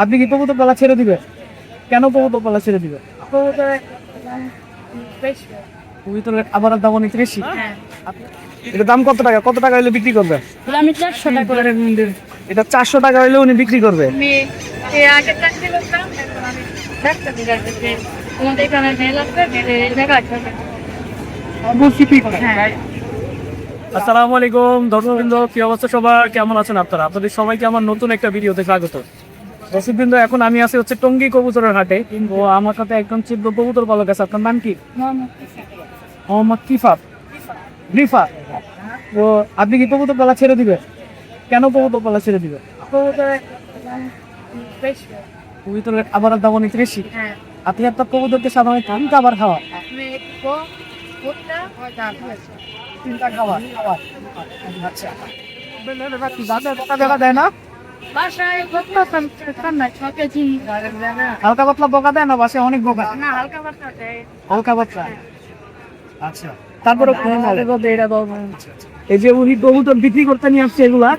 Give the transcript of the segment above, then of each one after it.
আপনি কি কবুতর পালা ছেড়ে দিবেন? কেন কবুতর পালা ছেড়ে দিবেন? কবুতরের খাবারের দাম অনেক বেশি। এটা দাম কত টাকা? কত টাকা হলে বিক্রি করবে? আমি 400 টাকা করে এটা 400 টাকা হলে উনি বিক্রি করবে। আমি আগে চাকরি করতাম, এখন আমি ব্যবসা করে আসছি। তোমাদের এখানে মেল আছে, মেলে জায়গা আছে। হ্যাঁ। আসসালামু আলাইকুম দর্শকবৃন্দ, কি অবস্থা সবার? কেমন আছেন আপনারা? আপনাদের সবাইকে আমার নতুন একটা ভিডিওতে স্বাগত। দর্শকবৃন্দ, এখন আমি আছি হচ্ছে টঙ্গী কবুতরের হাটে। তো আমার সাথে একদম চিত্র কবুতর পালক আছে। আপনার নাম কি? মোহাম্মদ রিফা। তো আপনি কি কবুতর পালা ছেড়ে দিবেন? কেন কবুতর পালা ছেড়ে দিবেন? কবুতরের খাবারের দাম অনেক বেশি। হ্যাঁ। আপনি আপনার কবুতরকে সাধারণত কোন খাবার খাওয়া? চিন্তা খাবার। আচ্ছা, বকা দেখা দেয় না? বাসায় করতাম, নাই সবকে চিনি। হালকা পাতলা বকা দেয় না? বাসায় অনেক বকা। না, হালকা পাতলা দেয়। হালকা পাতলা। আচ্ছা, তারপরে এই যে উনি কবুতর বিক্রি করতে নিয়ে আসছে এগুলা,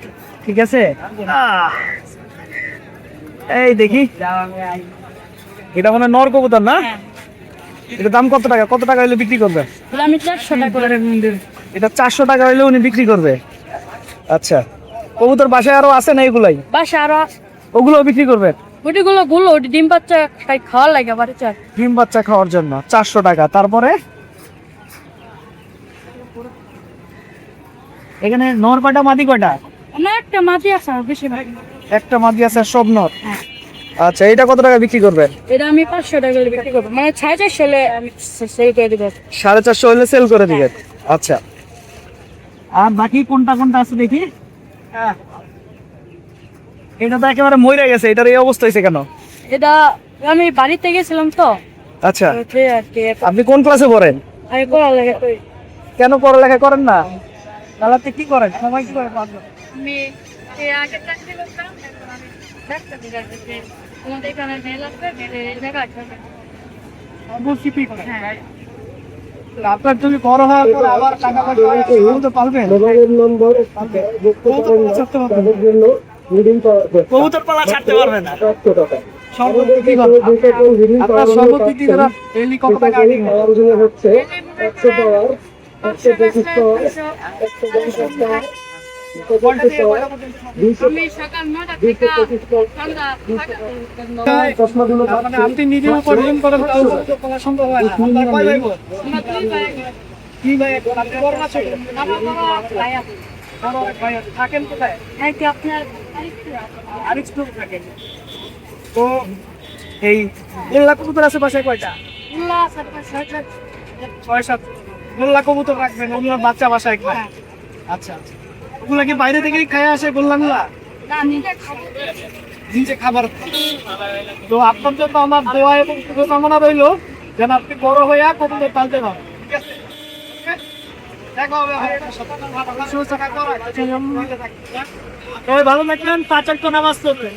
ঠিক আছে? এই দেখি, এটা মানে নর কবুতর না? এটা দাম কত টাকা? কত টাকা হলে বিক্রি করবে? আমি 400 টাকা করে এটা 400 টাকা হলে উনি বিক্রি করবে। আচ্ছা, কবুতর বাসায় আরো আছে না এগুলাই? বাসা আরো ওগুলো বিক্রি করবে? ওটি ডিম বাচ্চা খাওয়ার লাগে বাড়িতে। ডিম বাচ্চা খাওয়ার জন্য 400 টাকা। তারপরে এখানে নর কয়টা মাদি কয়টা? না, একটা মাঝি আছে, বেশি ভাগ। একটা মাদি আছে, সব নর। হ্যাঁ। আচ্ছা, এটা কত টাকা বিক্রি করবেন? এটা আমি 500 টাকা করে বিক্রি করবো, মানে 450 হলে আমি সেল করে দিব। 450 হলে সেল করে দিবেন। আচ্ছা, আর বাকি কোনটা কোনটা আছে দেখি। এটা তো একেবারে মরে গেছে, এটার এই অবস্থা হয়েছে কেন? এটা আমি বাড়িতে গেছিলাম তো, আচ্ছা, সেই আর কি। আপনি কোন ক্লাসে পড়েন? আমি করার লাগে কেন পড়ালেখা করেন না? তাহলে কি করেন? সময় কি করে পাবেন? আমি আগে চাকরি করতাম, এখন আমি ব্যবসা করে আসছি। তোমাদের এখানে মেল আছে, মেলে জায়গা আছে। হ্যাঁ। আপনার যদি বড় হয় আবার টাকা পয়সা বলতে পারবেন? কবুতর পালা ছাড়তে পারবেন না। সর্বপ্রতি আপনার সর্বপ্রতি ডেইলি কত টাকা আর্নিং হচ্ছে? আমি সকাল 9টা থেকে সন্ধ্যা 5টা। মানে আপনি নিজে উপার্জন করেন, তাও করা সম্ভব হয় না। আপনার কয় ভাই বোন? আমার দুই ভাই। কি ভাই? আপনি বড় না ছোট? আমার বড় ভাই আছে। বড় ভাই আছে। থাকেন কোথায়? এই যে আপনার আরেকটু থাকেন। তো এই গোল্লা কবুতর আছে বাসায় কয়টা? উল্লাহ সাতটা 6-7 গোল্লা কবুতর রাখবেন, ওগুলোর বাচ্চা বাসায় খায়। আচ্ছা আচ্ছা, ওগুলা কি বাইরে থেকেই খায় আসে গোল্লাগুলা? না, নিজে খাবো। নিজে খাবার খায়। তো আপনার জন্য আমার দোয়া এবং শুভকামনা রইল, যেন আপনি বড় হইয়া কবুতর পালতে পারেন। ঠিক আছে? দেখা হবে আপনার সাথে। সুস্থ থাকবেন। সবাই ভালো থাকবেন, 5 ওয়াক্ত নামাজ পড়বেন।